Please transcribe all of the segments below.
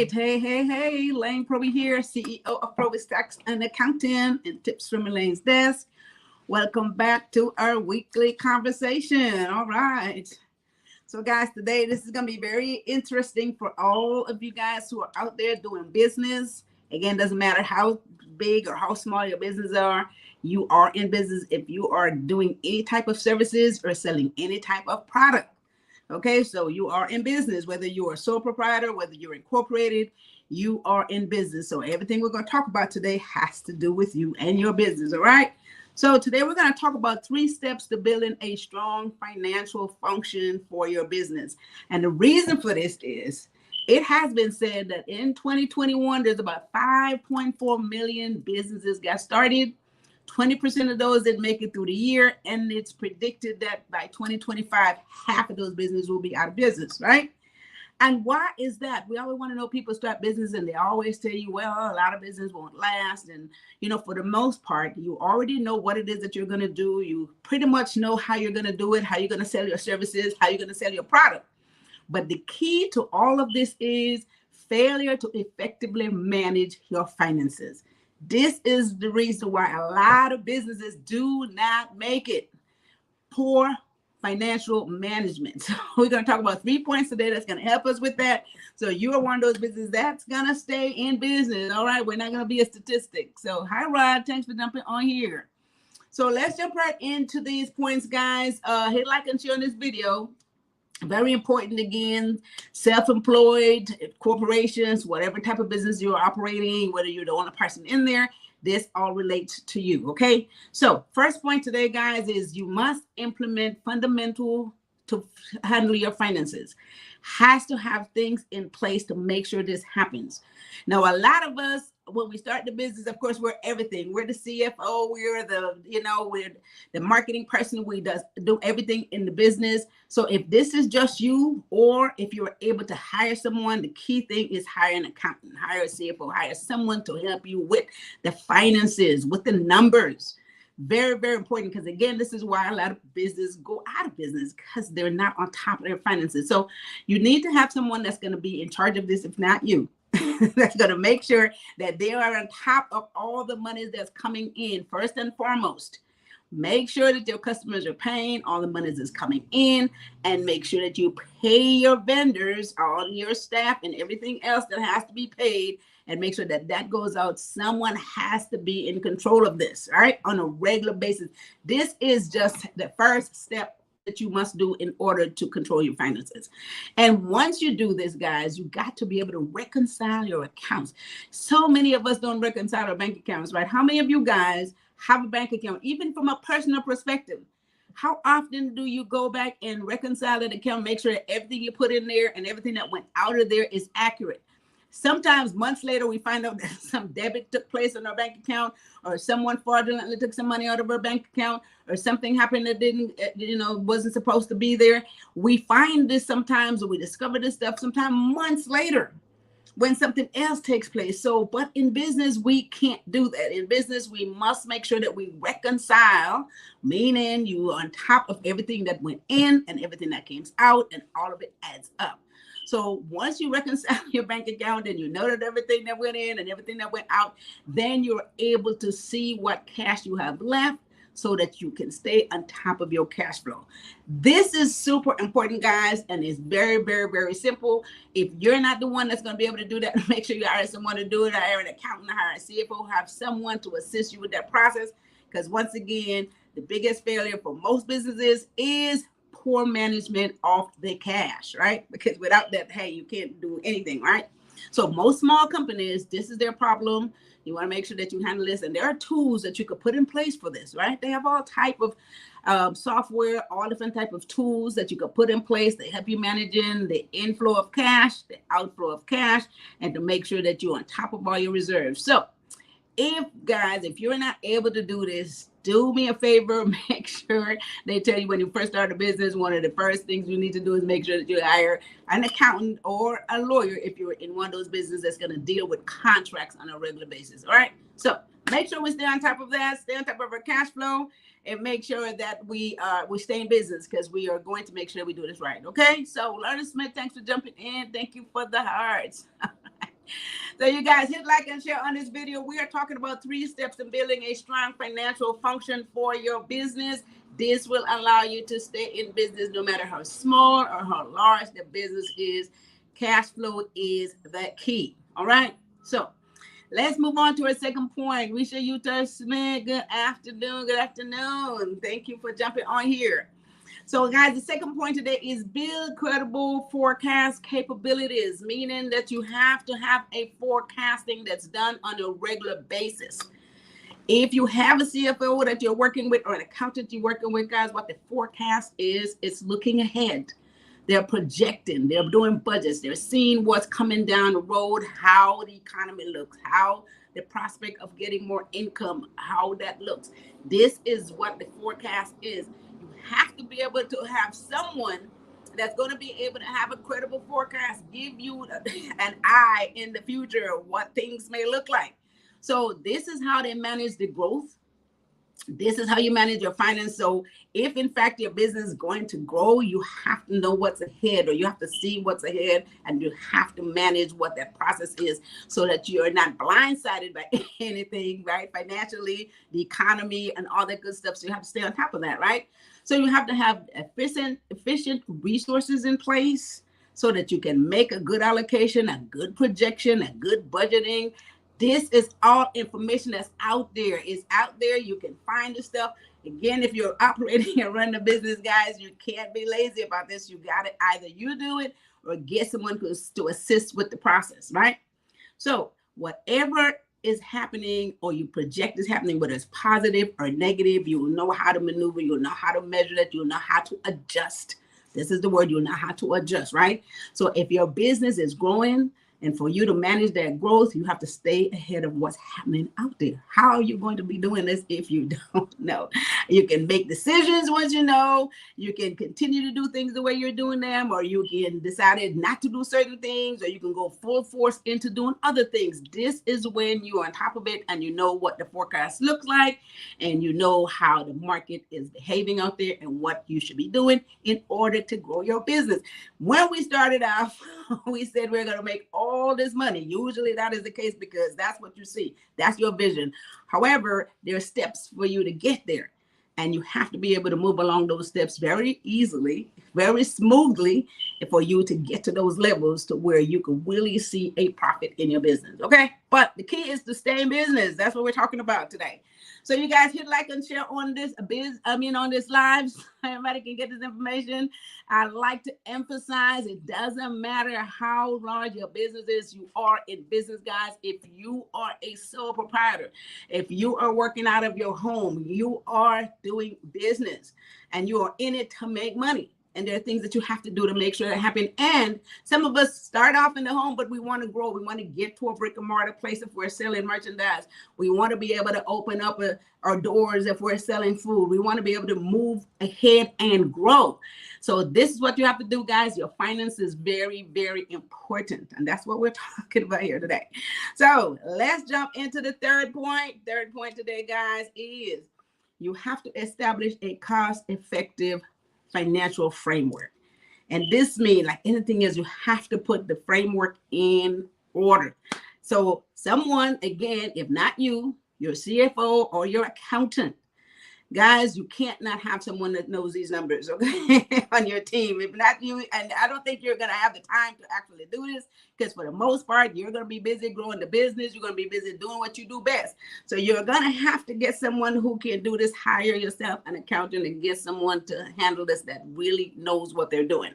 right. Hey. Elaine Proby here, CEO of Proby Tax and Accounting and Tips from Elaine's Desk. Welcome back to our weekly conversation. All right. So guys, today this is going to be very interesting for all of you guys who are out there doing business. Again, doesn't matter how big or how small your business are. You are in business if you are doing any type of services or selling any type of product. Okay, so you are in business, whether you're a sole proprietor, whether you're incorporated, you are in business. So everything we're going to talk about today has to do with you and your business. All right. So today we're going to talk about 3 steps to building a strong financial function for your business. And the reason for this is it has been said that in 2021, there's about 5.4 million businesses got started. 20% of those didn't make it through the year, and it's predicted that by 2025, half of those businesses will be out of business, right? And why is that? We always want to know people start business, and they always tell you, well, a lot of business won't last. And, for the most part, you already know what it is that you're going to do. You pretty much know how you're going to do it, how you're going to sell your services, how you're going to sell your product. But the key to all of this is failure to effectively manage your finances. This is the reason why a lot of businesses do not make it. Poor financial management. So we're going to talk about 3 points today that's going to help us with that. So you are one of those businesses that's going to stay in business. All right. We're not going to be a statistic. So hi, Rod. Thanks for jumping on here. So let's jump right into these points, guys. Hit like and share on this video. Very important again, self-employed, corporations, whatever type of business you're operating, whether you're the only person in there, this all relates to you, okay? So first point today, guys, is you must implement fundamental to handle your finances. Has to have things in place to make sure this happens. Now, a lot of us, when we start the business, of course, we're everything. We're the CFO. We're we're the marketing person. We do everything in the business. So if this is just you, or if you're able to hire someone, the key thing is hire an accountant, hire a CFO, hire someone to help you with the finances, with the numbers. Very, very important, because again, this is why a lot of businesses go out of business, because they're not on top of their finances. So you need to have someone that's going to be in charge of this, if not you. That's going to make sure that they are on top of all the money that's coming in. First and foremost, make sure that your customers are paying, all the money is coming in, and make sure that you pay your vendors, all your staff, and everything else that has to be paid, and make sure that that goes out. Someone has to be in control of this, all right, on a regular basis. This is just the first step that you must do in order to control your finances. And once you do this, guys, you got to be able to reconcile your accounts. So many of us don't reconcile our bank accounts, right? How many of you guys have a bank account, even from a personal perspective? How often do you go back and reconcile that account, make sure that everything you put in there and everything that went out of there is accurate? Sometimes months later, we find out that some debit took place in our bank account, or someone fraudulently took some money out of our bank account, or something happened that wasn't supposed to be there. We find this sometimes, or we discover this stuff sometimes months later when something else takes place. So, but in business, we can't do that. In business, we must make sure that we reconcile, meaning you are on top of everything that went in and everything that came out, and all of it adds up. So once you reconcile your bank account and you know that everything that went in and everything that went out, then you're able to see what cash you have left so that you can stay on top of your cash flow. This is super important, guys, and it's very, very, very simple. If you're not the one that's going to be able to do that, make sure you hire someone to do it. Hire an accountant, hire a CFO, have someone to assist you with that process. Because once again, the biggest failure for most businesses is poor management of the cash, right? Because without that, hey, you can't do anything, right? So most small companies, this is their problem. You want to make sure that you handle this, and there are tools that you could put in place for this, right? They have all type of software, all different type of tools that you could put in place to help you managing the inflow of cash, the outflow of cash, and to make sure that you're on top of all your reserves. So if you're not able to do this, do me a favor, make sure they tell you when you first start a business, one of the first things you need to do is make sure that you hire an accountant or a lawyer if you're in one of those businesses that's going to deal with contracts on a regular basis. All right. So make sure we stay on top of that, stay on top of our cash flow, and make sure that we stay in business, because we are going to make sure we do this right. Okay. So Lerner Smith, thanks for jumping in. Thank you for the hearts. So you guys hit like and share on this video. We are talking about 3 steps in building a strong financial function for your business. This will allow you to stay in business no matter how small or how large the business is. Cash flow is the key. All right. So let's move on to our second point. We should you Smith. Good afternoon. Good afternoon. Thank you for jumping on here. So guys, the second point today is build credible forecast capabilities, meaning that you have to have a forecasting that's done on a regular basis. If you have a CFO that you're working with or an accountant you're working with, guys, what the forecast is, it's looking ahead. They're projecting, they're doing budgets, they're seeing what's coming down the road, how the economy looks, how the prospect of getting more income, how that looks. This is what the forecast is. You have to be able to have someone that's going to be able to have a credible forecast, give you an eye in the future of what things may look like. So this is how they manage the growth. This is how you manage your finance. So if in fact your business is going to grow, you have to know what's ahead, or you have to see what's ahead, and you have to manage what that process is so that you're not blindsided by anything, right? Financially, the economy and all that good stuff. So you have to stay on top of that, right? So you have to have efficient resources in place so that you can make a good allocation, a good projection, a good budgeting. This is all information that's out there. It's out there. You can find the stuff. Again, if you're operating and running a business, guys, you can't be lazy about this. You got to either you do it or get someone to assist with the process, right? So whatever is happening or you project is happening, whether it's positive or negative, you will know how to maneuver. You'll know how to measure that. You'll know how to adjust. This is the word. You'll know how to adjust, right? So if your business is growing, and for you to manage that growth, you have to stay ahead of what's happening out there. How are you going to be doing this if you don't know? You can make decisions once you know. You can continue to do things the way you're doing them, or you can decide not to do certain things, or you can go full force into doing other things. This is when you're on top of it and you know what the forecast looks like, and you know how the market is behaving out there and what you should be doing in order to grow your business. When we started off, we said we're going to make all this money. Usually that is the case because that's what you see. That's your vision. However, there are steps for you to get there. And you have to be able to move along those steps very easily, very smoothly for you to get to those levels to where you can really see a profit in your business. Okay. But the key is to stay in business. That's what we're talking about today. So you guys hit like and share on this on this live. So everybody can get this information. I like to emphasize it doesn't matter how large your business is. You are in business, guys. If you are a sole proprietor, if you are working out of your home, you are doing business and you are in it to make money. And there are things that you have to do to make sure that happen. And some of us start off in the home, but we want to grow. We want to get to a brick and mortar place if we're selling merchandise. We want to be able to open up our doors if we're selling food. We want to be able to move ahead and grow. So this is what you have to do, guys. Your finance is very, very important. And that's what we're talking about here today. So let's jump into the third point. Third point today, guys, is you have to establish a cost-effective financial framework. And this means, like anything else, you have to put the framework in order. So someone, again, if not you, your CFO or your accountant, guys, you can't not have someone that knows these numbers, okay, on your team. If not you, and I don't think you're going to have the time to actually do this because for the most part, you're going to be busy growing the business. You're going to be busy doing what you do best. So you're going to have to get someone who can do this, hire yourself an accountant and get someone to handle this that really knows what they're doing.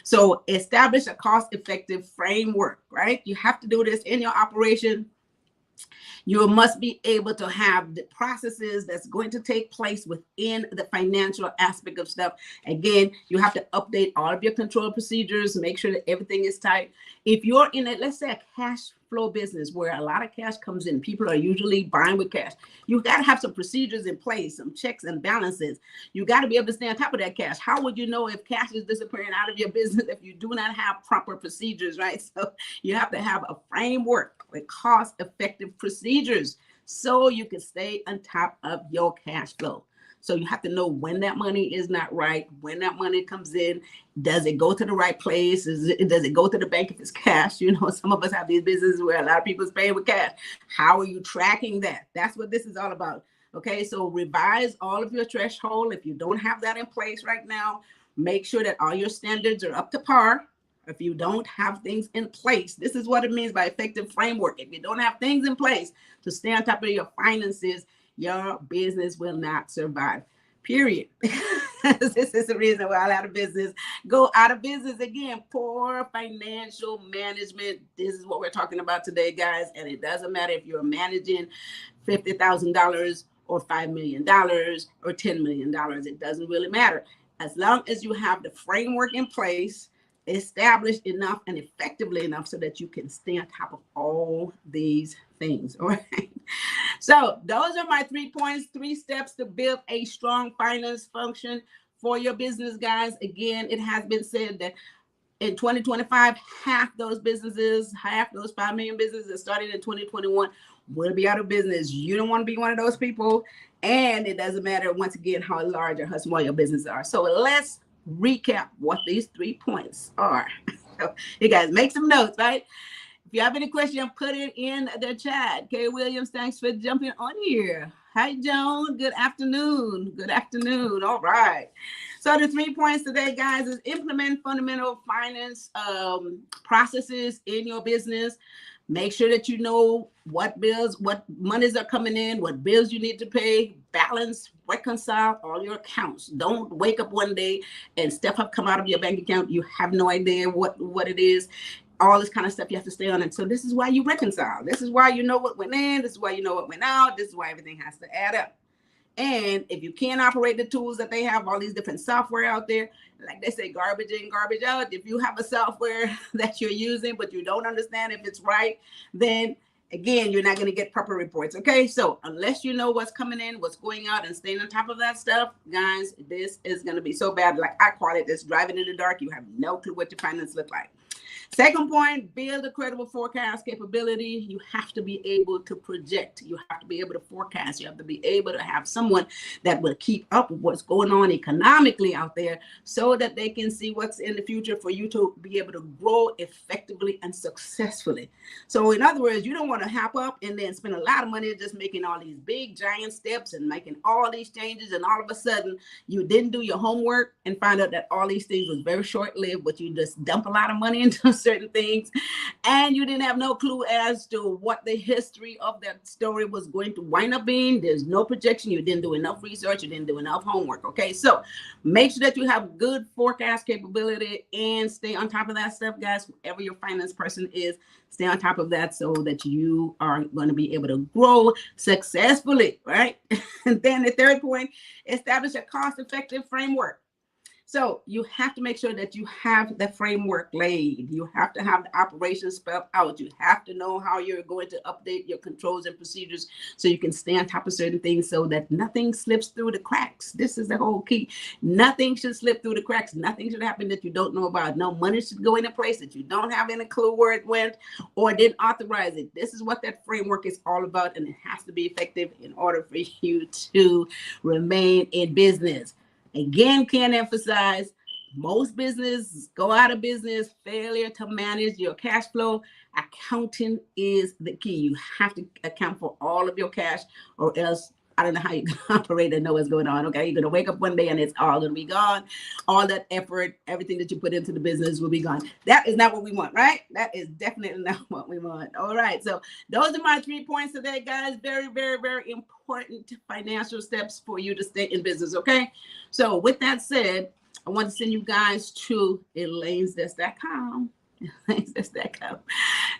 So establish a cost-effective framework, right? You have to do this in your operation. You must be able to have the processes that's going to take place within the financial aspect of stuff. Again, you have to update all of your control procedures, make sure that everything is tight. If you're in a, let's say, a cash flow business where a lot of cash comes in, people are usually buying with cash. You got to have some procedures in place, some checks and balances. You got to be able to stay on top of that cash. How would you know if cash is disappearing out of your business if you do not have proper procedures, right? So you have to have a framework with cost-effective procedures so you can stay on top of your cash flow. So you have to know when that money is not right, when that money comes in. Does it go to the right place? Does it go to the bank if it's cash? You know, some of us have these businesses where a lot of people is paying with cash. How are you tracking that? That's what this is all about. Okay, so revise all of your threshold. If you don't have that in place right now, make sure that all your standards are up to par. If you don't have things in place, this is what it means by effective framework. If you don't have things in place to stay on top of your finances, your business will not survive. Period. This is the reason why a lot of business go out of business. Again, poor financial management. This is what we're talking about today, guys. And it doesn't matter if you're managing $50,000 or $5 million or $10 million. It doesn't really matter. As long as you have the framework in place, established enough and effectively enough so that you can stay on top of all these things. All right. So those are my 3 points, 3 steps to build a strong finance function for your business, guys. Again, it has been said that in 2025, half those 5 million businesses that started in 2021 will be out of business. You don't want to be one of those people. And it doesn't matter, once again, how large or how small your business are. So let's recap what these 3 points are. You guys make some notes, right? If you have any question, put it in the chat. Kay Williams, thanks for jumping on here. Hi, Joan. Good afternoon. Good afternoon. All right. So the 3 points today, guys, is implement fundamental finance processes in your business. Make sure that you know what bills, what monies are coming in, what bills you need to pay, balance, reconcile all your accounts. Don't wake up one day and stuff have come out of your bank account. You have no idea what it is. All this kind of stuff you have to stay on. And so this is why you reconcile. This is why you know what went in. This is why you know what went out. This is why everything has to add up. And if you can't operate the tools that they have, all these different software out there, like they say, garbage in, garbage out. If you have a software that you're using, but you don't understand if it's right, then again, you're not going to get proper reports. Okay. So unless you know what's coming in, what's going out, and staying on top of that stuff, guys, this is going to be so bad. Like I call it, this driving in the dark. You have no clue what your finance look like. Second point, build a credible forecast capability. You have to be able to project. You have to be able to forecast. You have to be able to have someone that will keep up with what's going on economically out there so that they can see what's in the future for you to be able to grow effectively and successfully. So in other words, you don't want to hop up and then spend a lot of money just making all these big giant steps and making all these changes, and all of a sudden you didn't do your homework and find out that all these things was very short-lived, but you just dump a lot of money into certain things and you didn't have no clue as to what the history of that story was going to wind up being. There's no projection. You didn't do enough research. You didn't do enough homework. Okay, so make sure that you have good forecast capability and stay on top of that stuff, guys. Whoever your finance person is, stay on top of that so that you are going to be able to grow successfully, right? And then the third point, establish a cost-effective framework. So you have to make sure that you have the framework laid. You have to have the operations spelled out. You have to know how you're going to update your controls and procedures so you can stay on top of certain things so that nothing slips through the cracks. This is the whole key. Nothing should slip through the cracks. Nothing should happen that you don't know about. No money should go in a place that you don't have any clue where it went or didn't authorize it. This is what that framework is all about, and it has to be effective in order for you to remain in business. Again, can't emphasize, most businesses go out of business, failure to manage your cash flow. Accounting is the key. You have to account for all of your cash, or else I don't know how you can operate and know what's going on. Okay, you're going to wake up one day and it's all going to be gone. All that effort, everything that you put into the business will be gone. That is not what we want, right? That is definitely not what we want. All right, so those are my 3 points today, guys. Very, very, very important financial steps for you to stay in business, okay? So with that said, I want to send you guys to elainesdesk.com.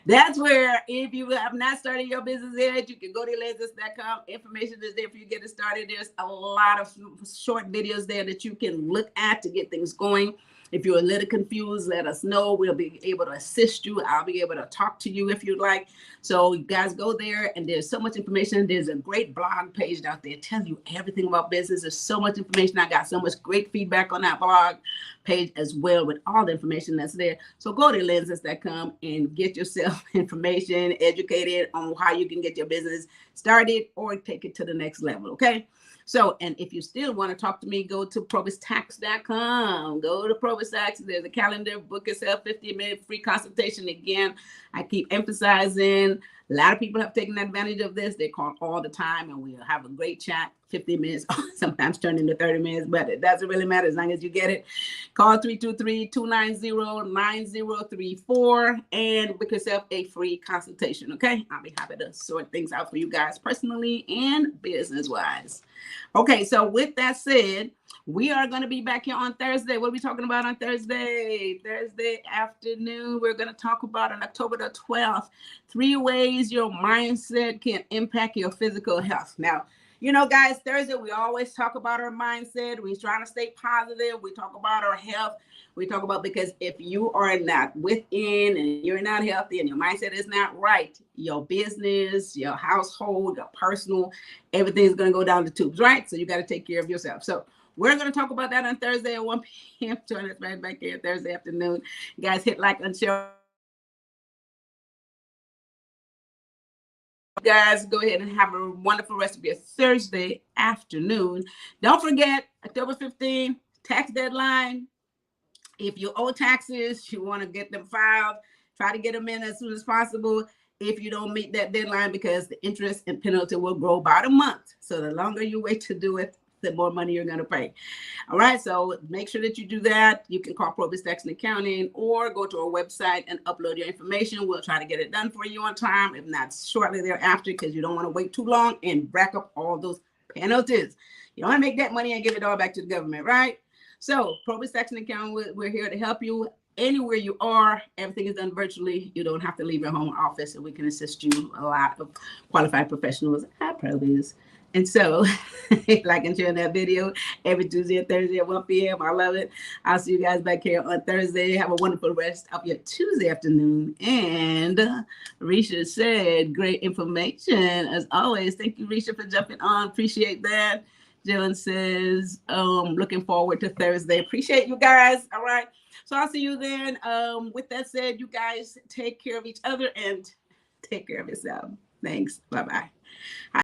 That's where, if you have not started your business yet, you can go to elainesdesk.com. Information is there for you to get it started. There's a lot of short videos there that you can look at to get things going. If you're a little confused, let us know. We'll be able to assist you. I'll be able to talk to you if you'd like. So you guys go there, and there's so much information. There's a great blog page out there telling you everything about business. There's so much information. I got so much great feedback on that blog page as well with all the information that's there. So go to elainesdesk.com and get yourself information, educated on how you can get your business start it or take it to the next level. Okay. So, and if you still want to talk to me, go to probystax.com. Go to Proby Tax. There's a calendar. Book yourself 50-minute free consultation. Again, I keep emphasizing a lot of people have taken advantage of this. They call all the time and we'll have a great chat. 50 minutes, sometimes turn into 30 minutes, but it doesn't really matter as long as you get it. Call 323-290-9034 and book yourself a free consultation, okay? I'll be happy to sort things out for you guys personally and business-wise. Okay, so with that said, we are going to be back here on Thursday. What are we talking about on Thursday? Thursday afternoon, we're going to talk about on October the 12th, 3 ways your mindset can impact your physical health. Now, you know, guys, Thursday, we always talk about our mindset. We're trying to stay positive. We talk about our health. We talk about, because if you are not within and you're not healthy and your mindset is not right, your business, your household, your personal, everything's going to go down the tubes, right? So you got to take care of yourself. So we're going to talk about that on Thursday at 1 p.m. Join us right back here Thursday afternoon. Guys, hit like and share. Guys, go ahead and have a wonderful rest of your Thursday afternoon. Don't forget, October 15th, tax deadline. If you owe taxes, you want to get them filed, try to get them in as soon as possible. If you don't meet that deadline, because the interest and penalty will grow about a month. So the longer you wait to do it, the more money you're going to pay. All right, so make sure that you do that. You can call Proby Tax and Accounting or go to our website and upload your information. We'll try to get it done for you on time, if not shortly thereafter, because you don't want to wait too long and rack up all those penalties. You don't want to make that money and give it all back to the government, right? So Proby Tax and Accounting, we're here to help you anywhere you are. Everything is done virtually. You don't have to leave your home office, and we can assist you. A lot of qualified professionals at Proby's. And so, like and share that video every Tuesday and Thursday at 1 p.m. I love it. I'll see you guys back here on Thursday. Have a wonderful rest of your Tuesday afternoon. And Risha said, great information as always. Thank you, Risha, for jumping on. Appreciate that. Dylan says, looking forward to Thursday. Appreciate you guys. All right. So I'll see you then. With that said, you guys take care of each other and take care of yourself. Thanks. Bye-bye.